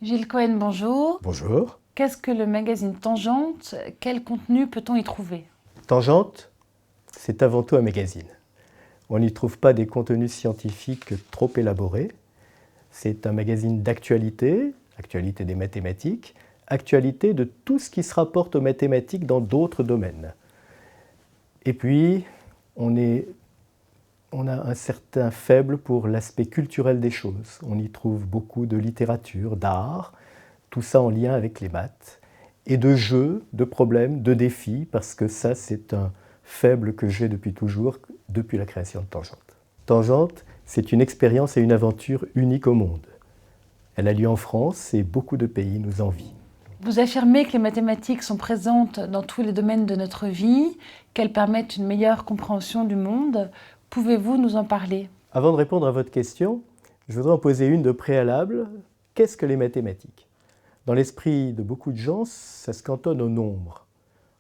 Gilles Cohen, bonjour. Bonjour. Qu'est-ce que le magazine Tangente? Quel contenu peut-on y trouver? Tangente, c'est avant tout un magazine. On n'y trouve pas des contenus scientifiques trop élaborés. C'est un magazine d'actualité, actualité des mathématiques, actualité de tout ce qui se rapporte aux mathématiques dans d'autres domaines. Et puis, on a un certain faible pour l'aspect culturel des choses. On y trouve beaucoup de littérature, d'art, tout ça en lien avec les maths, et de jeux, de problèmes, de défis, parce que ça, c'est un faible que j'ai depuis toujours, depuis la création de Tangente. Tangente, c'est une expérience et une aventure unique au monde. Elle a lieu en France et beaucoup de pays nous envient. Vous affirmez que les mathématiques sont présentes dans tous les domaines de notre vie, qu'elles permettent une meilleure compréhension du monde. Pouvez-vous nous en parler? Avant de répondre à votre question, je voudrais en poser une de préalable. Qu'est-ce que les mathématiques? Dans l'esprit de beaucoup de gens, ça se cantonne aux nombres.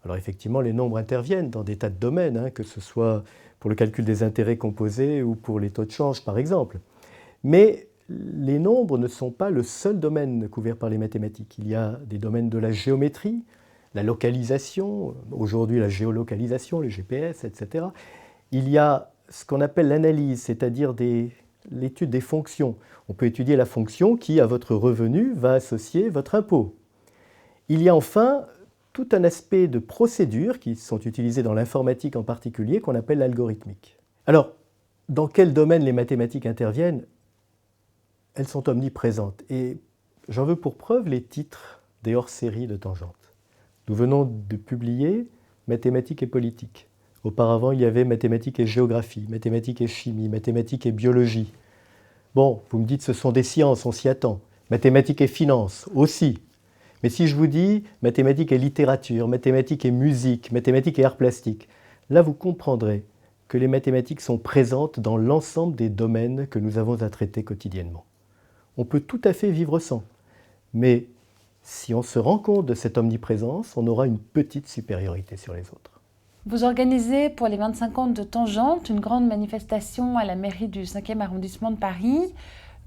Alors effectivement, les nombres interviennent dans des tas de domaines, que ce soit pour le calcul des intérêts composés ou pour les taux de change, par exemple. Mais les nombres ne sont pas le seul domaine couvert par les mathématiques. Il y a des domaines de la géométrie, la localisation, aujourd'hui la géolocalisation, les GPS, etc. Il y a ce qu'on appelle l'analyse, c'est-à-dire l'étude des fonctions. On peut étudier la fonction qui, à votre revenu, va associer votre impôt. Il y a enfin tout un aspect de procédures qui sont utilisées dans l'informatique en particulier, qu'on appelle l'algorithmique. Alors, dans quel domaine les mathématiques interviennent? Elles sont omniprésentes. Et j'en veux pour preuve les titres des hors-séries de Tangente. Nous venons de publier Mathématiques et politique. Auparavant, il y avait mathématiques et géographie, mathématiques et chimie, mathématiques et biologie. Bon, vous me dites ce sont des sciences, on s'y attend. Mathématiques et finances aussi. Mais si je vous dis mathématiques et littérature, mathématiques et musique, mathématiques et arts plastiques, là vous comprendrez que les mathématiques sont présentes dans l'ensemble des domaines que nous avons à traiter quotidiennement. On peut tout à fait vivre sans, mais si on se rend compte de cette omniprésence, on aura une petite supériorité sur les autres. Vous organisez pour les 25 ans de Tangente une grande manifestation à la mairie du 5e arrondissement de Paris.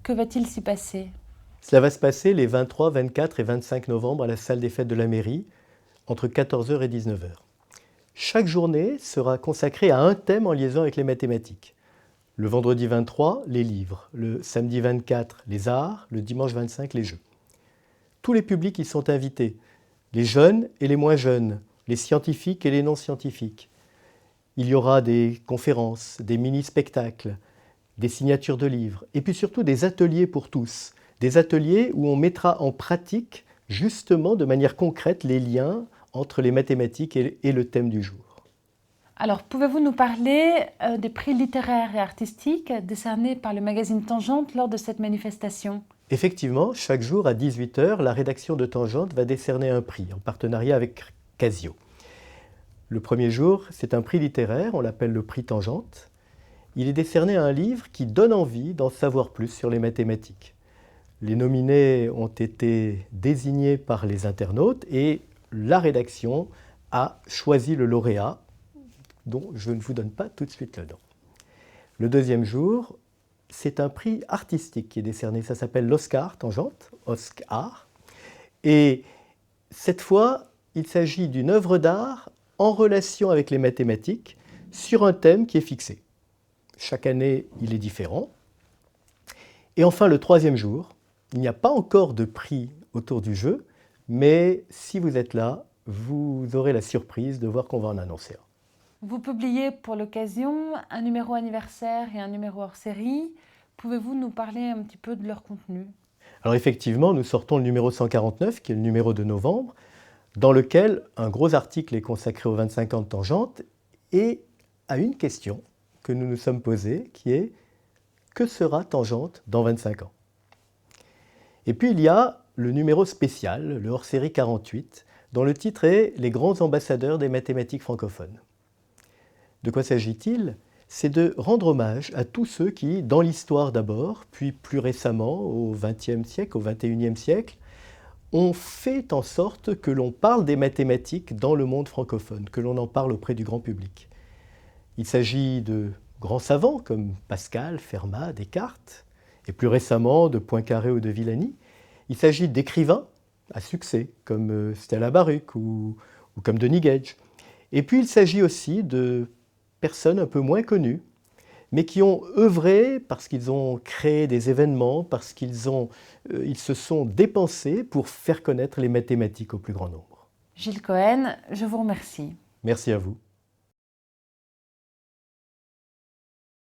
Que va-t-il s'y passer? Cela va se passer les 23, 24 et 25 novembre à la salle des fêtes de la mairie, entre 14h et 19h. Chaque journée sera consacrée à un thème en liaison avec les mathématiques. Le vendredi 23, les livres. Le samedi 24, les arts. Le dimanche 25, les jeux. Tous les publics y sont invités, les jeunes et les moins jeunes, les scientifiques et les non-scientifiques. Il y aura des conférences, des mini-spectacles, des signatures de livres, et puis surtout des ateliers pour tous. Des ateliers où on mettra en pratique, justement de manière concrète, les liens entre les mathématiques et le thème du jour. Alors, pouvez-vous nous parler des prix littéraires et artistiques décernés par le magazine Tangente lors de cette manifestation? Effectivement, chaque jour à 18h, la rédaction de Tangente va décerner un prix en partenariat avec Casio. Le premier jour, c'est un prix littéraire, on l'appelle le prix Tangente. Il est décerné à un livre qui donne envie d'en savoir plus sur les mathématiques. Les nominés ont été désignés par les internautes et la rédaction a choisi le lauréat, dont je ne vous donne pas tout de suite le nom. Le deuxième jour, c'est un prix artistique qui est décerné. Ça s'appelle l'Oscar Tangente, Oscar. Et cette fois, il s'agit d'une œuvre d'art en relation avec les mathématiques sur un thème qui est fixé. Chaque année, il est différent. Et enfin, le troisième jour, il n'y a pas encore de prix autour du jeu, mais si vous êtes là, vous aurez la surprise de voir qu'on va en annoncer un. Vous publiez pour l'occasion un numéro anniversaire et un numéro hors série. Pouvez-vous nous parler un petit peu de leur contenu? Alors effectivement, nous sortons le numéro 149, qui est le numéro de novembre, dans lequel un gros article est consacré aux 25 ans de Tangente et à une question que nous nous sommes posée, qui est « Que sera Tangente dans 25 ans ?» Et puis il y a le numéro spécial, le hors-série 48, dont le titre est « Les grands ambassadeurs des mathématiques francophones ». De quoi s'agit-il? C'est de rendre hommage à tous ceux qui, dans l'histoire d'abord, puis plus récemment, au XXe siècle, au XXIe siècle, ont fait en sorte que l'on parle des mathématiques dans le monde francophone, que l'on en parle auprès du grand public. Il s'agit de grands savants comme Pascal, Fermat, Descartes, et plus récemment de Poincaré ou de Villani, Il s'agit d'écrivains à succès, comme Stella Baruch ou comme Denis Gage. Et puis il s'agit aussi de personnes un peu moins connues, mais qui ont œuvré parce qu'ils ont créé des événements, parce qu'ils se sont dépensés pour faire connaître les mathématiques au plus grand nombre. Gilles Cohen, je vous remercie. Merci à vous.